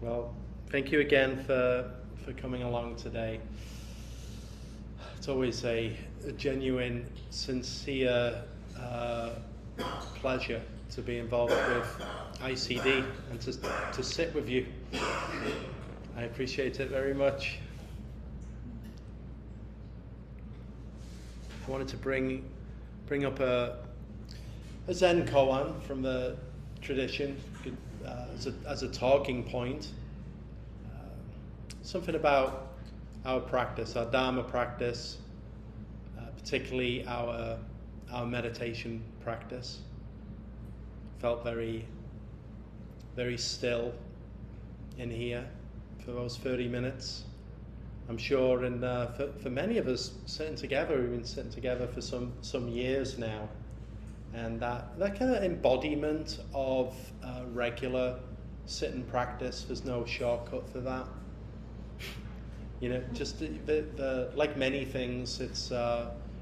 Well, thank you again for coming along today. It's always a genuine, sincere pleasure to be involved with ICD and to sit with you. I appreciate it very much. I wanted to bring up a Zen koan from the tradition as a talking point. Something about our practice, our Dharma practice, particularly our meditation practice. Felt very, very still in here for those 30 minutes. I'm sure, and for many of us sitting together, we've been sitting together for some years now, and that kind of embodiment of regular sitting practice. There's no shortcut for that. You know, just the like many things, it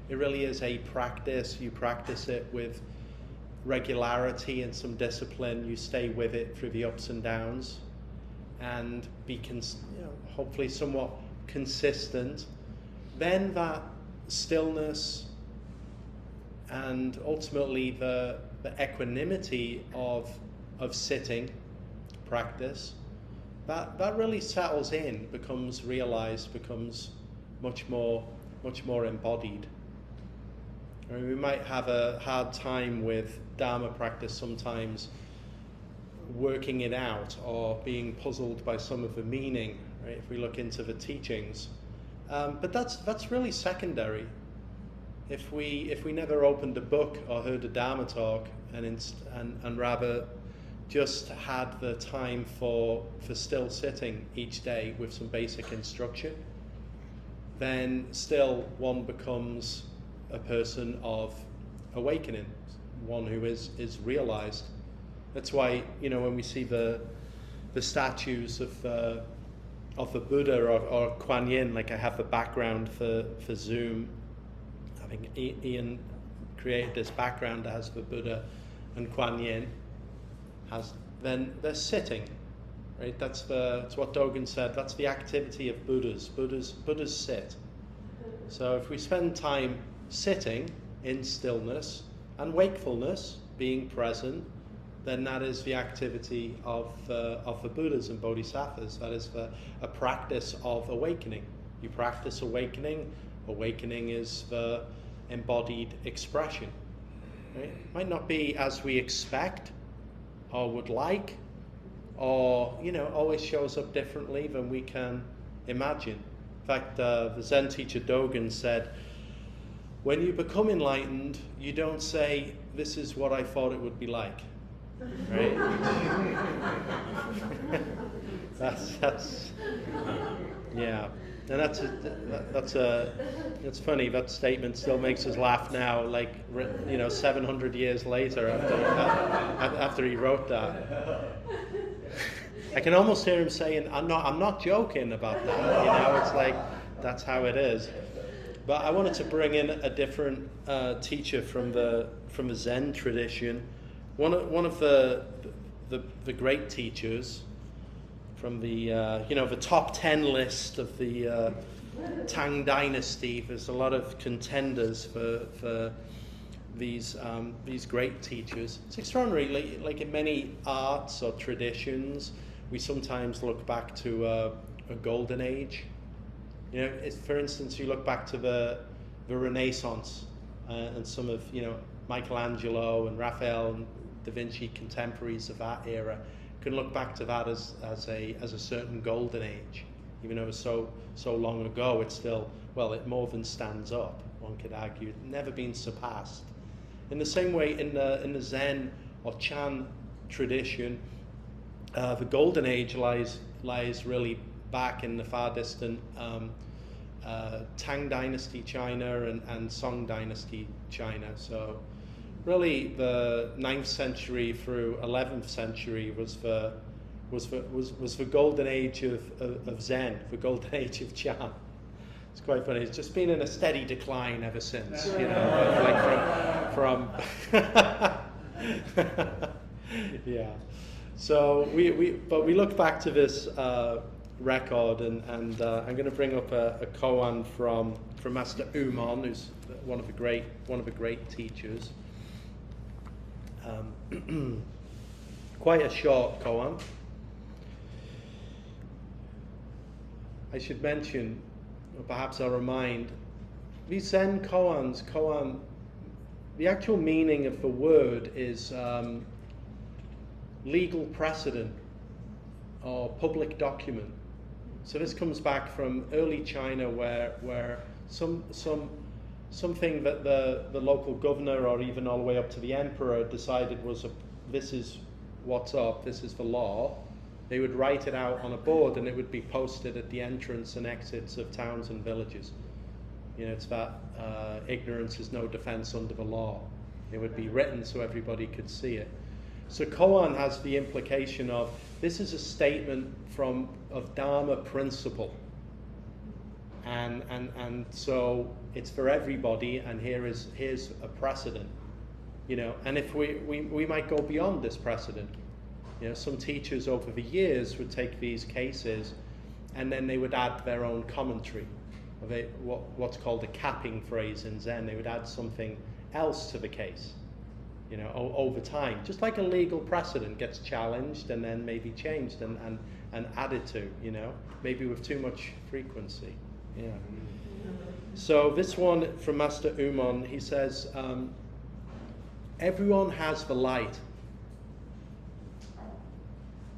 really is a practice. You practice it with regularity and some discipline. You stay with it through the ups and downs, and be hopefully somewhat consistent. Then that stillness and ultimately the equanimity of sitting practice, that really settles in, becomes realized, becomes much more embodied. I mean, we might have a hard time with Dharma practice sometimes, working it out or being puzzled by some of the meaning, right, if we look into the teachings. But that's really secondary. If we never opened a book or heard a Dharma talk and rather just had the time for still sitting each day with some basic instruction, then still one becomes a person of awakening, one who is realized. That's why, when we see the statues of the Buddha or Kuan Yin, like I have the background for Zoom. I think Ian created this background that has the Buddha and Kuan Yin. Then they're sitting, right? That's what Dogen said. That's the activity of Buddhas. Buddhas sit. So if we spend time sitting in stillness and wakefulness, being present, then that is the activity of the Buddhas and Bodhisattvas. That is a practice of awakening. You practice awakening. Awakening is the embodied expression. Right? It might not be as we expect or would like, or always shows up differently than we can imagine. In fact, the Zen teacher Dogen said, when you become enlightened, you don't say, "This is what I thought it would be like." Right? that's yeah, and it's funny. That statement still makes us laugh now, like 700 years later after he wrote that. I can almost hear him saying, "I'm not joking about that." It's like that's how it is. But I wanted to bring in a different teacher from the Zen tradition. One of the great teachers from the the top 10 list of the Tang Dynasty. There's a lot of contenders for these great teachers. It's extraordinary. Like in many arts or traditions, we sometimes look back to a golden age. For instance, you look back to the Renaissance and some of Michelangelo and Raphael and Da Vinci, contemporaries of that era, can look back to that as a certain golden age, even though it was so long ago. It's still, it more than stands up. One could argue it's never been surpassed. In the same way, in the Zen or Chan tradition, the golden age lies really back in the far distant Tang Dynasty China and Song Dynasty China. So really the 9th century through 11th century was the golden age of Zen, the golden age of Chan. It's quite funny. It's just been in a steady decline ever since, like from yeah. So we look back to this record, and I'm going to bring up a koan from Master Eveyone, who's one of the great teachers. Quite a short koan. I should mention, or perhaps I'll remind, these Zen koans, the actual meaning of the word is legal precedent or public document. So this comes back from early China, where something that the local governor, or even all the way up to the emperor, decided this is what's up, this is the law. They would write it out on a board, and it would be posted at the entrance and exits of towns and villages. You know, it's that ignorance is no defense under the law. It would be written so everybody could see it. So koan has the implication of, this is a statement of Dharma principle. And so it's for everybody, and here's a precedent. You know, and if we might go beyond this precedent. You know, some teachers over the years would take these cases, and then they would add their own commentary. What's called a capping phrase in Zen. They would add something else to the case, you know, over time. Just like a legal precedent gets challenged and then maybe changed and added to, you know, maybe with too much frequency. Yeah. So this one from Master Eveyone, he says, everyone has the light.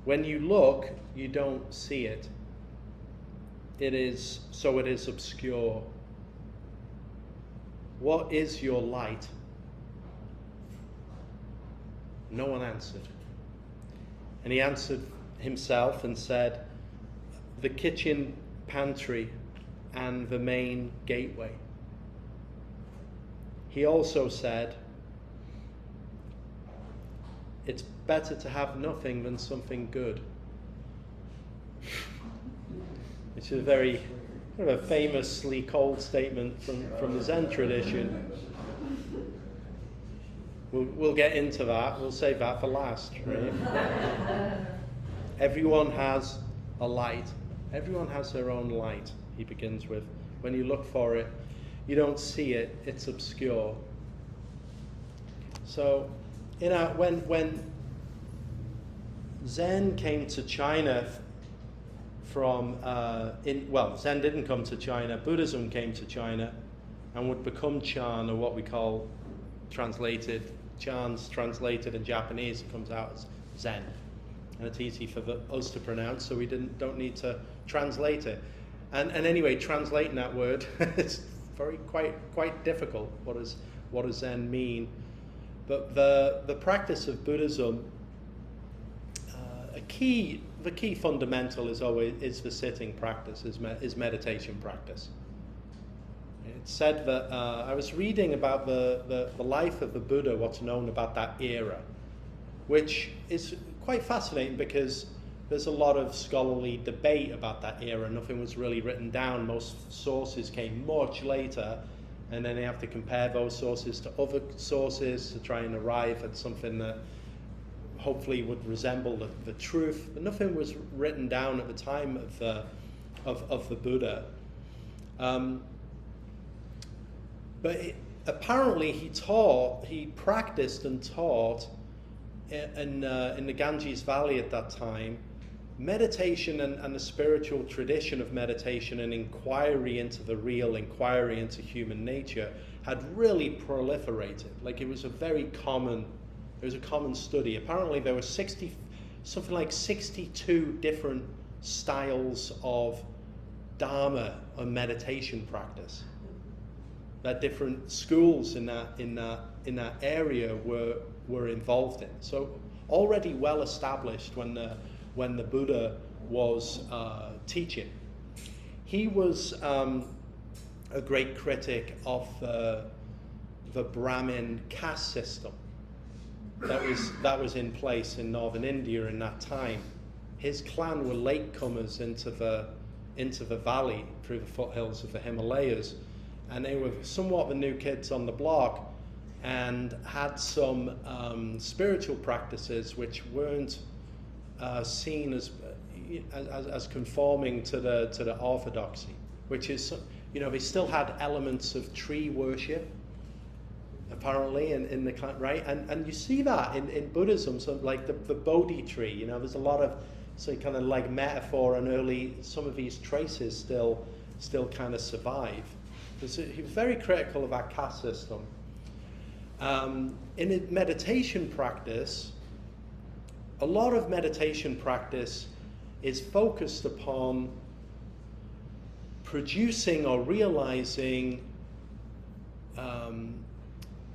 When you look, you don't see it. It is obscure. What is your light? No one answered. And he answered himself and said, the kitchen pantry and the main gateway. He also said, it's better to have nothing than something good. Which is a very kind of a famously cold statement from the Zen tradition. We'll get into that. We'll save that for last, right? Everyone has a light. Everyone has their own light, he begins with. When you look for it, you don't see it. It's obscure. So, when Zen came to China Zen didn't come to China. Buddhism came to China and would become Chan, or what we call Chan's translated in Japanese. It comes out as Zen, and it's easy for us to pronounce, so we don't need to translate it. And anyway, translating that word, it's quite difficult. What does Zen mean? But the practice of Buddhism, the key fundamental is the sitting practice, is meditation practice. It's said that I was reading about the life of the Buddha, what's known about that era, which is quite fascinating because there's a lot of scholarly debate about that era. Nothing was really written down. Most sources came much later, and then they have to compare those sources to other sources to try and arrive at something that hopefully would resemble the truth. But nothing was written down at the time of the Buddha. But apparently he practiced and taught in the Ganges Valley at that time, meditation and the spiritual tradition of meditation and inquiry into the real, inquiry into human nature had really proliferated. Like it was a common study. Apparently there were something like 62 different styles of Dharma or meditation practice that different schools in that area were involved in. So already well established when the Buddha was teaching. He was a great critic of the Brahmin caste system that was in place in northern India in that time. His clan were latecomers into the valley through the foothills of the Himalayas, and they were somewhat the new kids on the block and had some spiritual practices which weren't seen as conforming to the orthodoxy, which is, they still had elements of tree worship, apparently, in the right, and you see that in Buddhism, so like the Bodhi tree. There's a lot of kind of like metaphor, and some of these traces still kind of survive. He was very critical of our caste system. In a meditation practice, a lot of meditation practice is focused upon producing or realizing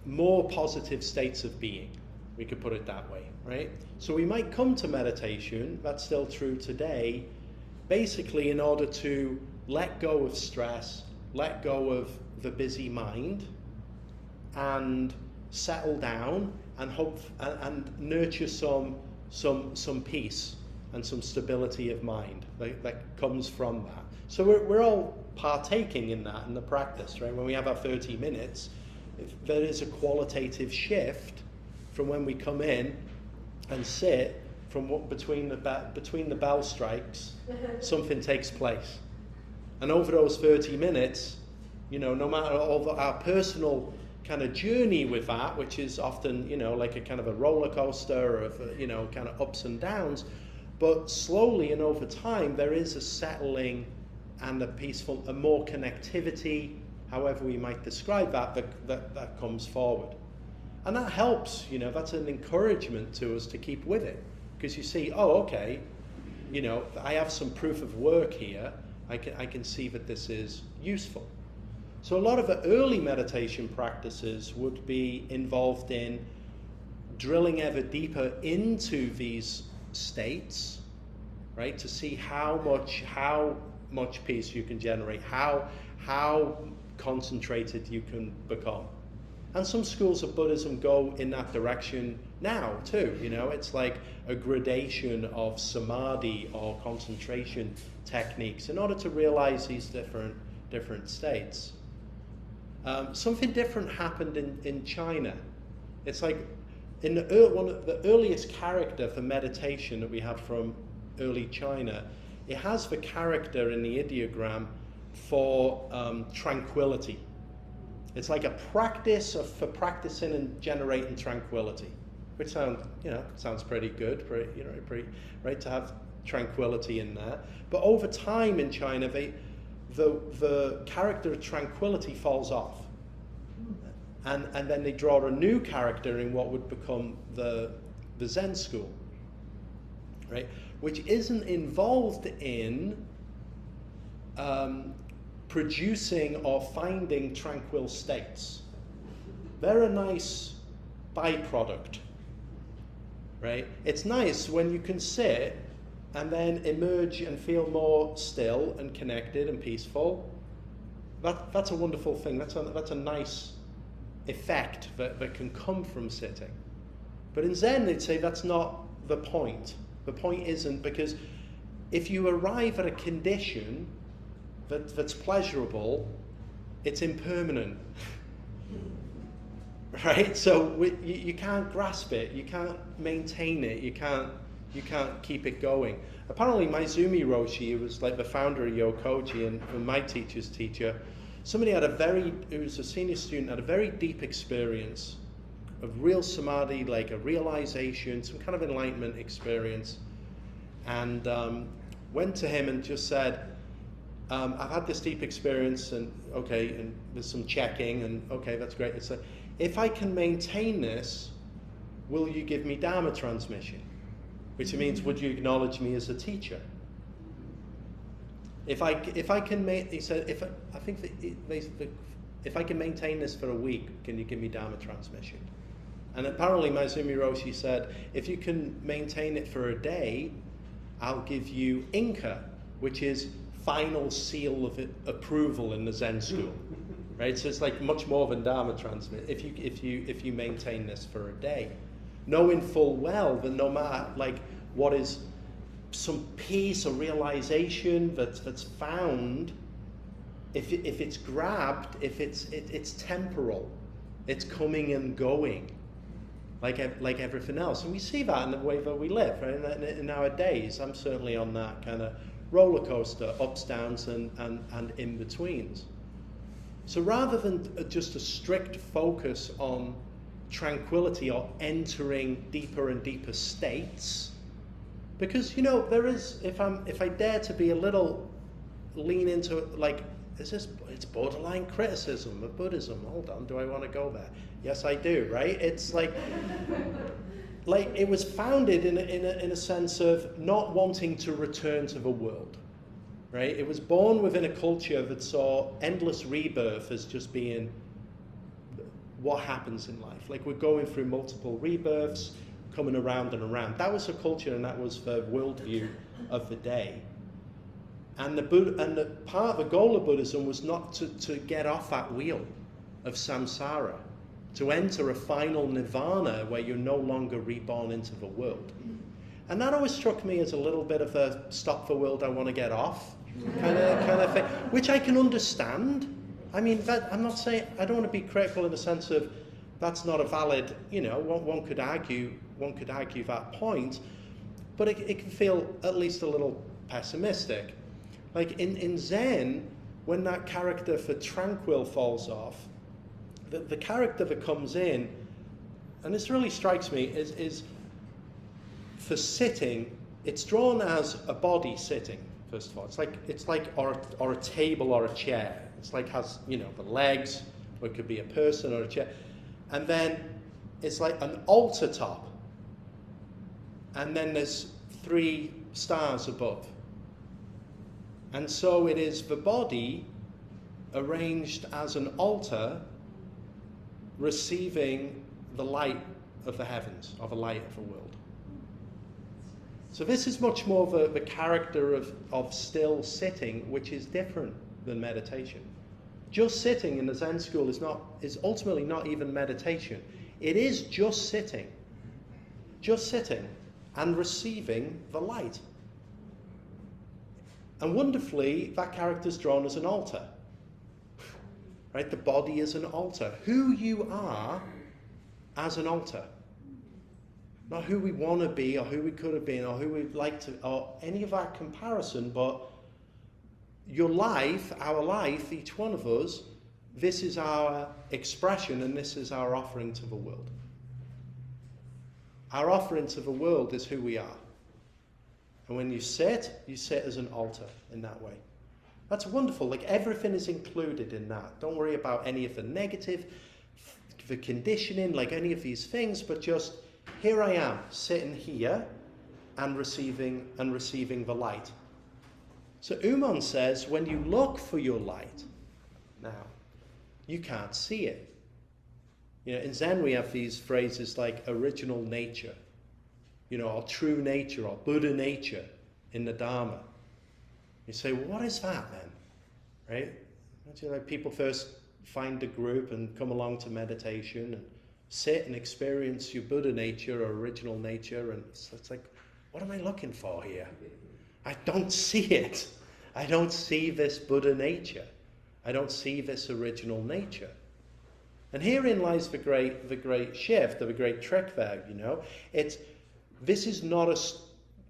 more positive states of being. We could put it that way, right? So we might come to meditation, that's still true today, basically in order to let go of stress, let go of the busy mind, and settle down and hope and nurture some peace and some stability of mind that comes from that. So we're all partaking in that in the practice, right? When we have our 30 minutes, if there is a qualitative shift from when we come in and sit, from between the bell strikes, something takes place. And over those 30 minutes, no matter all our personal kind of journey with that, which is often, like a kind of a roller coaster of, kind of ups and downs, but slowly and over time, there is a settling and a more connectivity, however we might describe that comes forward. And that helps, that's an encouragement to us to keep with it. Because you see, oh, okay, I have some proof of work here. I can see that this is useful. So a lot of the early meditation practices would be involved in drilling ever deeper into these states, right? To see how much peace you can generate, how concentrated you can become. And some schools of Buddhism go in that direction now too. It's like a gradation of samadhi or concentration techniques in order to realize these different states. Something different happened in China. It's like one of the earliest character for meditation that we have from early China, it has the character in the ideogram for tranquility. It's like a practice for practicing and generating tranquility, which sounds pretty good, pretty right to have tranquility in there. But over time in China, the character of tranquility falls off, and then they draw a new character in what would become the Zen school, right? Which isn't involved in producing or finding tranquil states. They're a nice byproduct, right? It's nice when you can sit and then emerge and feel more still and connected and peaceful. That's a wonderful thing. That's a nice effect that can come from sitting. But in Zen, they'd say that's not the point. The point isn't, because if you arrive at a condition that's pleasurable, it's impermanent, right? So you can't grasp it, you can't maintain it, you can't keep it going. Apparently, Maizumi Roshi, who was like the founder of Yokoji and my teacher's teacher, somebody who was a senior student, had a very deep experience of real samadhi, like a realization, some kind of enlightenment experience, and went to him and just said, I've had this deep experience, and okay, and there's some checking, and okay, that's great. It's like, if I can maintain this, will you give me Dharma transmission? Which means, would you acknowledge me as a teacher? If I can he said, if I can maintain this for a week, can you give me Dharma transmission? And apparently Maizumi Roshi said, if you can maintain it for a day, I'll give you Inka, which is final seal of approval in the Zen school, right? So it's like much more than Dharma transmit. If you maintain this for a day, knowing full well that no matter like what is some peace or realization that's found, if it's grabbed, if it's temporal, it's coming and going, like everything else. And we see that in the way that we live, right? In our days, I'm certainly on that kind of roller coaster, ups, downs, and in-betweens. So rather than just a strict focus on tranquility or entering deeper and deeper states, because, you know, there is, if I dare to be a little lean into it, like, it's borderline criticism of Buddhism. Hold on, do I want to go there? Yes, I do, right? It's like it was founded in a sense of not wanting to return to the world, right? It was born within a culture that saw endless rebirth as just being what happens in life. Like, we're going through multiple rebirths, coming around and around. That was the culture, and that was the worldview of the day. And the part of the goal of Buddhism was not to get off that wheel of samsara, to enter a final nirvana where you're no longer reborn into the world. And that always struck me as a little bit of a stop the world, I want to get off kind of thing, which I can understand. I mean, I'm not saying, I don't want to be critical in the sense of that's not a valid, you know, one could argue that point, but it can feel at least a little pessimistic. Like in Zen, when that character for tranquil falls off, the character that comes in, and this really strikes me, is for sitting, it's drawn as a body sitting, first of all. It's like or a table or a chair. It's like has, you know, the legs, or it could be a person or a chair. And then it's like an altar top. And then there's 3 stars above. And so it is the body arranged as an altar receiving the light of the heavens, or the light of the world. So this is much more the character of still sitting, which is different than meditation. Just sitting in the Zen school is ultimately not even meditation. It is just sitting and receiving the light. And wonderfully, that character is drawn as an altar. Right? The body is an altar. Who you are as an altar. Not who we want to be, or who we could have been, or who we'd like to, or any of that comparison, but your life, our life, each one of us, this is our expression, and this is our offering to the world. Our offering to the world is who we are. And when you sit as an altar in that way. That's wonderful. Like, everything is included in that. Don't worry about any of the negative, the conditioning, like any of these things, but just, here I am, sitting here and receiving the light. So Eveyone says, when you look for your light, now, you can't see it. You know, in Zen we have these phrases like original nature, you know, or true nature, or Buddha nature in the Dharma. You say, well, what is that then? Right? You know, like, people first find a group and come along to meditation and sit and experience your Buddha nature or original nature, and it's like, what am I looking for here? I don't see it. I don't see this Buddha nature. I don't see this original nature. And herein lies the great shift, the great trick there, you know. This is not a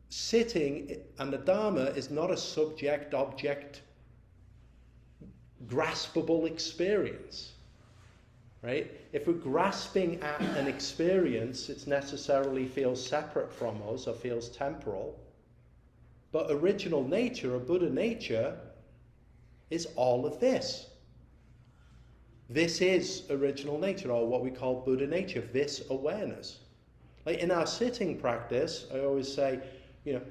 sitting, and the Dharma is not a subject-object graspable experience, right? If we're grasping at an experience, it necessarily feels separate from us or feels temporal. But original nature, or Buddha nature, is all of this. This is original nature, or what we call Buddha nature, this awareness. Like, in our sitting practice, I always say, you know,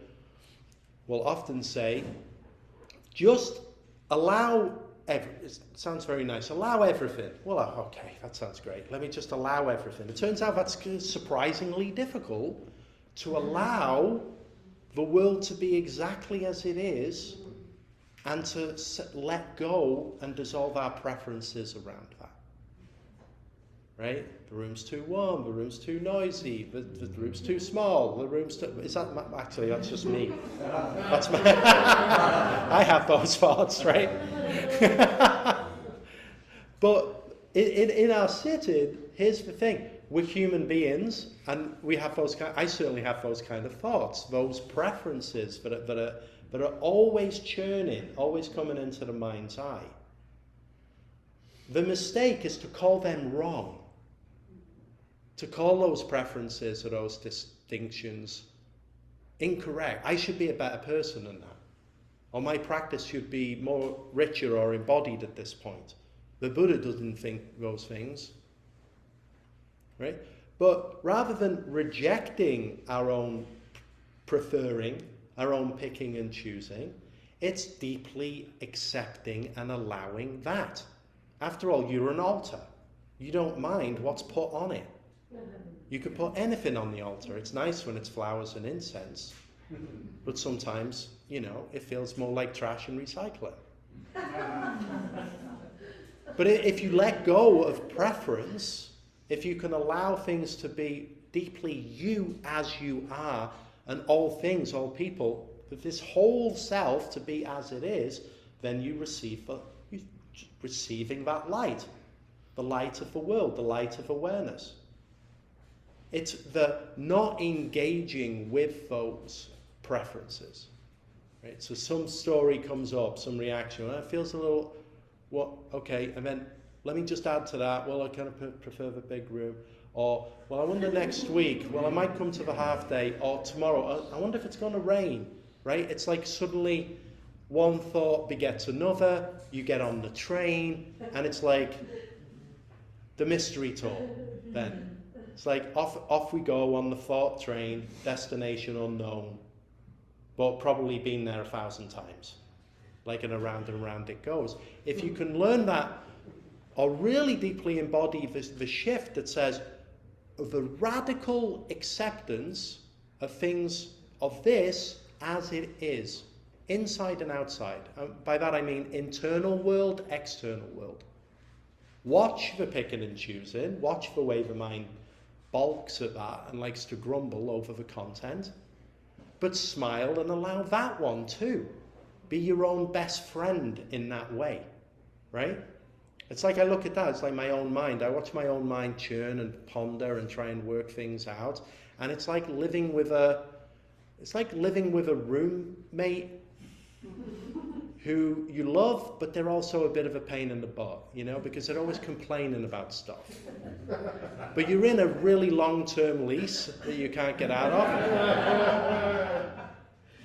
we'll often say, just allow, it sounds very nice, allow everything. Well, okay, that sounds great. Let me just allow everything. It turns out that's surprisingly difficult, to allow the world to be exactly as it is, and to let go and dissolve our preferences around that. Right? The room's too warm, the room's too noisy, the room's too small, the room's too... Is that... Actually, that's just me. That's my... I have those thoughts, right? But in our sitting, here's the thing. we're human beings, and we have those I certainly have those kind of thoughts, those preferences that are always churning, always coming into the mind's eye. The mistake is to call them wrong, to call those preferences or those distinctions incorrect. I should be a better person than that, or my practice should be more richer or embodied at this point. The Buddha doesn't think those things, right? But rather than rejecting our own preferring, our own picking and choosing, it's deeply accepting and allowing that. After all, you're an altar. You don't mind what's put on it. You could put anything on the altar. It's nice when it's flowers and incense, but sometimes, you know, it feels more like trash and recycling. But if you let go of preference, if you can allow things to be deeply you as you are, and all things, all people, with this whole self to be as it is, then you're receiving that light, the light of the world, the light of awareness. It's the not engaging with those preferences. Right? So some story comes up, some reaction, it feels a little, okay, and then let me just add to that, well, I kind of prefer the big room. Or, well, I wonder next week, well, I might come to the half day, or tomorrow, I wonder if it's going to rain, right? It's like suddenly one thought begets another, you get on the train, and it's like the mystery tour then. It's like off we go on the thought train, destination unknown, but probably been there 1,000 times. Like, and around it goes. If you can learn that, or really deeply embody the shift that says, the radical acceptance of things, of this as it is, inside and outside. By that I mean internal world, external world. Watch the picking and choosing, watch the way the mind balks at that and likes to grumble over the content, but smile and allow that one too. Be your own best friend in that way, right? It's like I look at that, it's like my own mind. I watch my own mind churn and ponder and try and work things out. And it's like living with a roommate who you love, but they're also a bit of a pain in the butt, you know, because they're always complaining about stuff. But you're in a really long-term lease that you can't get out of.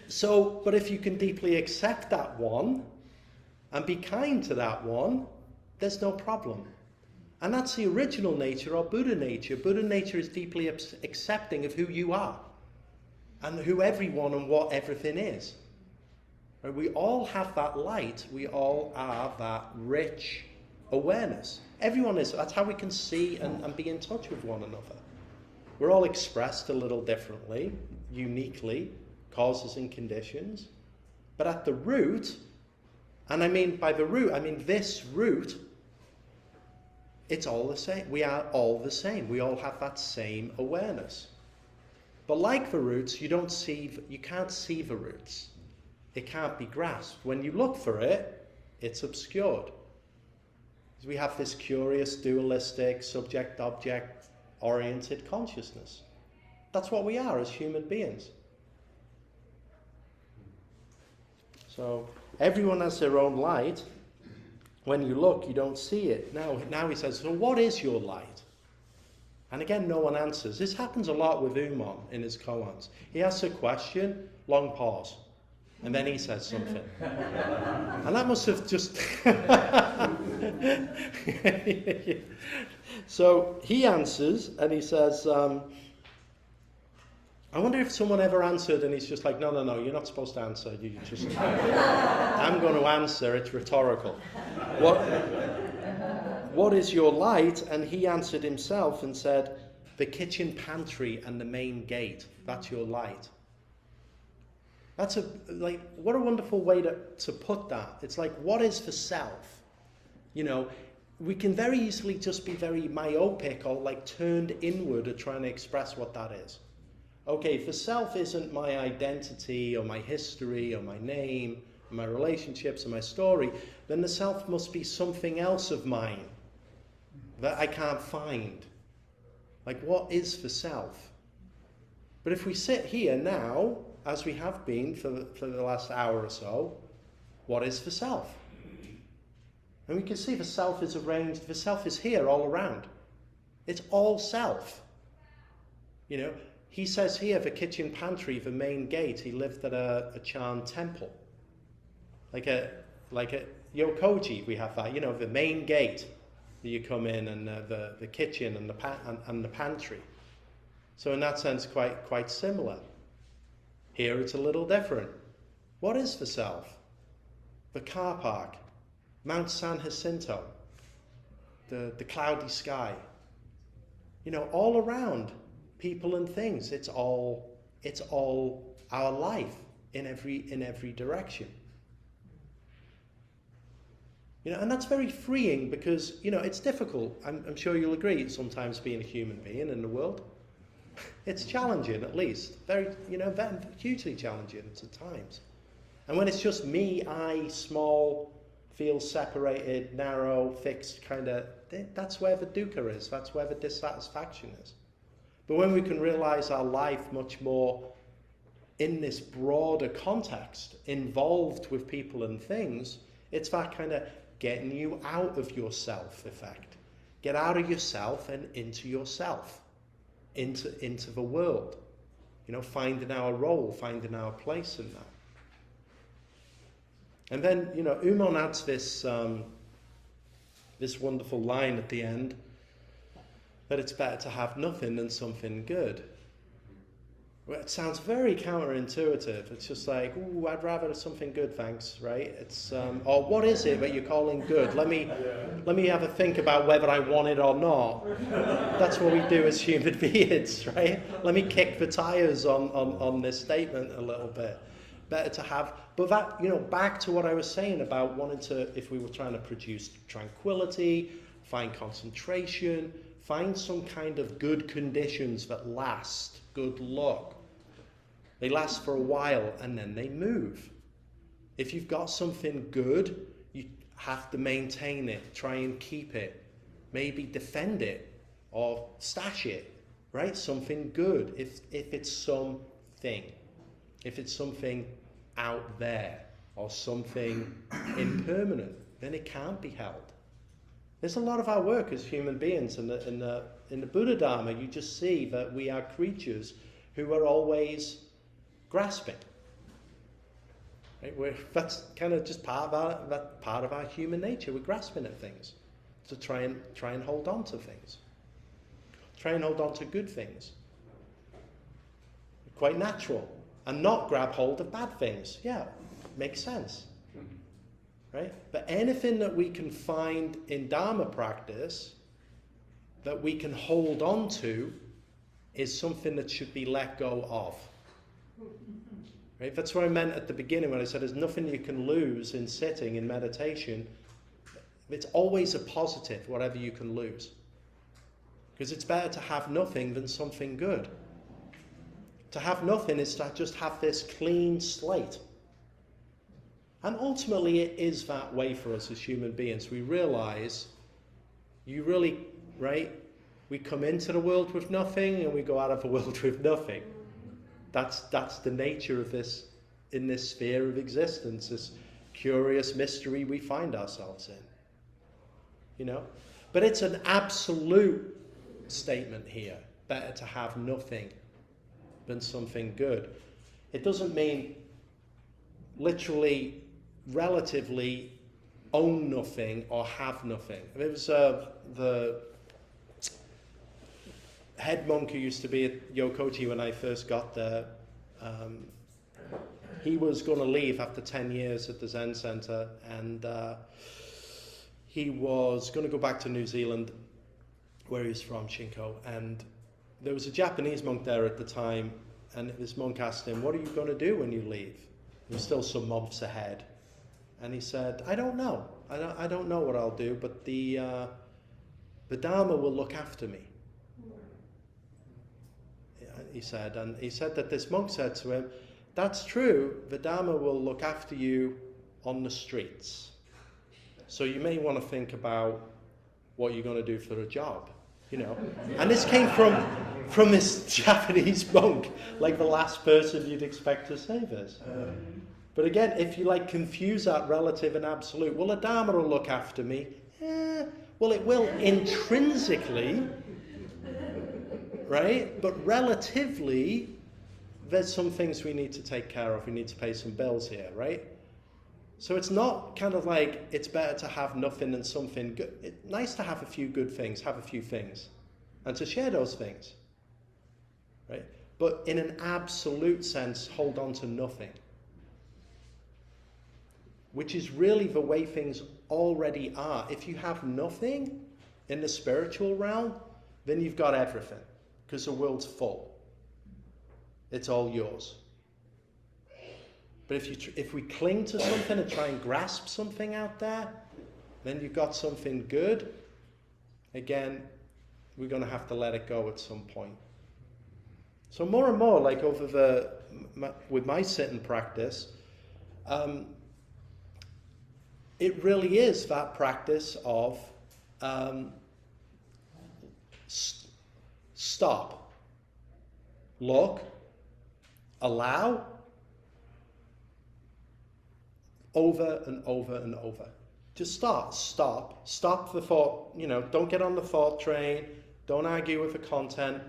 So, but if you can deeply accept that one and be kind to that one, there's no problem. And that's the original nature or Buddha nature. Buddha nature is deeply accepting of who you are and who everyone and what everything is. And we all have that light. We all are that rich awareness. Everyone is. That's how we can see and be in touch with one another. We're all expressed a little differently, uniquely, causes and conditions. But at the root, and I mean by the root, I mean this root, it's all the same. We are all the same. We all have that same awareness. But like the roots, you can't see the roots. It can't be grasped. When you look for it, it's obscured. We have this curious, dualistic, subject-object oriented consciousness. That's what we are as human beings. So everyone has their own light. When you look, you don't see it. Now he says, so what is your light? And again, no one answers. This happens a lot with Eveyone in his koans. He asks a question, long pause, and then he says something. And that must have just... So he answers, and he says, I wonder if someone ever answered, and he's just like, no, you're not supposed to answer. You just, I'm going to answer, it's rhetorical. What is your light? And he answered himself and said, the kitchen pantry and the main gate, that's your light. That's what a wonderful way to put that. It's like, what is the self? You know, we can very easily just be very myopic or like turned inward at trying to express what that is. Okay, if the self isn't my identity or my history or my name, or my relationships or my story, then the self must be something else of mine that I can't find. Like, what is for self? But if we sit here now, as we have been for the last hour or so, what is for self? And we can see the self is arranged, the self is here all around. It's all self. You know, he says here, the kitchen pantry, the main gate, he lived at a Chan temple. Like a Yokoji, we have that, you know, the main gate that you come in, and the kitchen and the pantry. So in that sense, quite similar. Here it's a little different. What is the self? The car park, Mount San Jacinto, the cloudy sky. You know, all around, people and things. It's all our life in every direction. You know, and that's very freeing, because, you know, it's difficult. I'm sure you'll agree, sometimes being a human being in the world. It's challenging, at least. Very hugely challenging at times. And when it's just me, I, small, feel separated, narrow, fixed, kind of, that's where the dukkha is. That's where the dissatisfaction is. But when we can realize our life much more in this broader context, involved with people and things, it's that kind of getting you out of yourself effect. Get out of yourself and into yourself, into the world. You know, finding our role, finding our place in that. And then, you know, Eveyone adds this wonderful line at the end, that it's better to have nothing than something good. Well, it sounds very counterintuitive. It's just like, ooh, I'd rather have something good, thanks, right? It's or what is it that you're calling good? Let me have a think about whether I want it or not. That's what we do as human beings, right? Let me kick the tires on this statement a little bit. Better to have, but that, you know, back to what I was saying about wanting to, if we were trying to produce tranquility, find concentration, find some kind of good conditions that last, good luck. They last for a while and then they move. If you've got something good, you have to maintain it, try and keep it, maybe defend it or stash it, right? Something good, if it's something. If it's something out there or something impermanent, then it can't be held. There's a lot of our work as human beings in the Buddha Dharma. You just see that we are creatures who are always grasping. Right? That's kind of just part of our human nature. We're grasping at things to try and hold on to things. Try and hold on to good things. Quite natural. And not grab hold of bad things. Yeah, makes sense. Right? But anything that we can find in Dharma practice that we can hold on to is something that should be let go of. Right? That's what I meant at the beginning when I said there's nothing you can lose in sitting in meditation. It's always a positive, whatever you can lose. Because it's better to have nothing than something good. To have nothing is to just have this clean slate. And ultimately it is that way for us as human beings. We realize, right? We come into the world with nothing and we go out of the world with nothing. That's the nature of this, in this sphere of existence, this curious mystery we find ourselves in. You know? But it's an absolute statement here. Better to have nothing than something good. It doesn't mean literally, relatively own nothing or have nothing. It was the head monk who used to be at Yokoji when I first got there. He was going to leave after 10 years at the Zen Center, and he was going to go back to New Zealand, where he's from, Shinko, and there was a Japanese monk there at the time, and this monk asked him, what are you going to do when you leave? There's still some months ahead. And he said, I don't know. I don't know what I'll do, but the Dharma will look after me. He said, and he said that this monk said to him, that's true, the Dharma will look after you on the streets. So you may want to think about what you're going to do for a job. you know. And this came from this Japanese monk, like the last person you'd expect to say this. But again, if you like confuse that relative and absolute, well, the Dharma will look after me. Well, it will intrinsically, right? But relatively, there's some things we need to take care of. We need to pay some bills here, right? So it's not kind of like it's better to have nothing than something good. It's nice to have a few good things, have a few things, and to share those things, right? But in an absolute sense, hold on to nothing, which is really the way things already are. If you have nothing in the spiritual realm, then you've got everything, because the world's full. It's all yours. But if we cling to something and try and grasp something out there, then you've got something good. Again, we're going to have to let it go at some point. So more and more, like with my sitting practice, it really is that practice of stop, look, allow, over and over and over. Just stop the thought, you know, don't get on the thought train, don't argue with the content,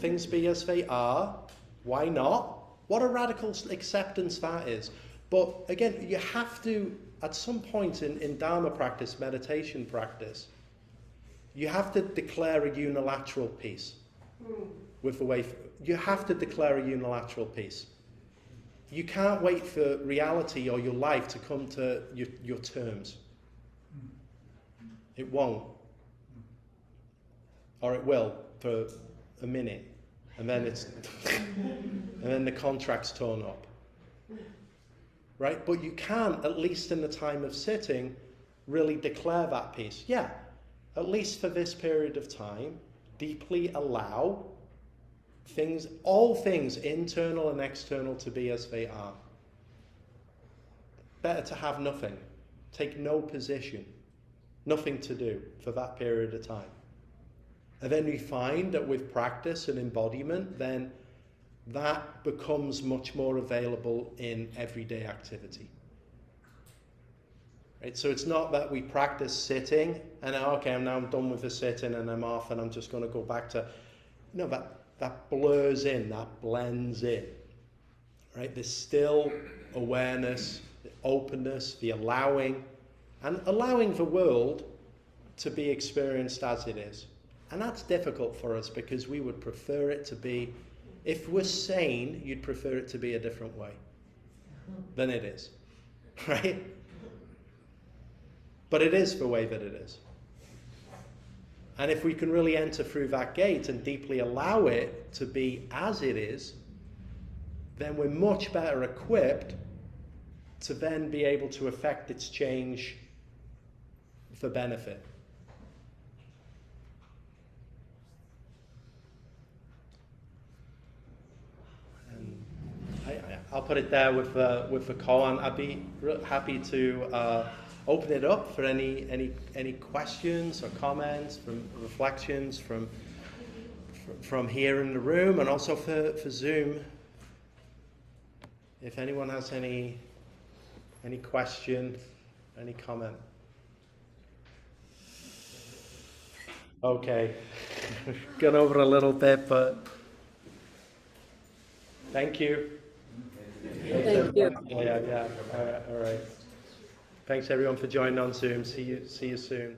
things be as they are. Why not? What a radical acceptance that is. But again, you have to, at some point in Dharma practice, meditation practice, you have to declare a unilateral peace with the way, you have to declare a unilateral peace. You can't wait for reality or your life to come to your terms. It won't. Or it will for a minute. And then and then the contract's torn up. Right? But you can, at least in the time of sitting, really declare that peace. Yeah, at least for this period of time, deeply allow all things, internal and external, to be as they are. Better to have nothing, take no position, nothing to do for that period of time. And then we find that with practice and embodiment, then that becomes much more available in everyday activity. Right? So it's not that we practice sitting and okay, now I'm done with the sitting and I'm off and I'm just going to go back to, no, that blurs in, that blends in, right? There's still awareness, the openness, the allowing, and allowing the world to be experienced as it is. And that's difficult for us because we would prefer it to be, if we're sane, you'd prefer it to be a different way than it is, right? But it is the way that it is. And if we can really enter through that gate and deeply allow it to be as it is, then we're much better equipped to then be able to affect its change for benefit. And I'll put it there with the koan. I'd be happy to open it up for any questions or comments, from reflections from here in the room, and also for Zoom. If anyone has any question, any comment. Okay, gone over a little bit, but thank you. Thank you. Yeah. All right. Thanks everyone for joining on Zoom. See you soon.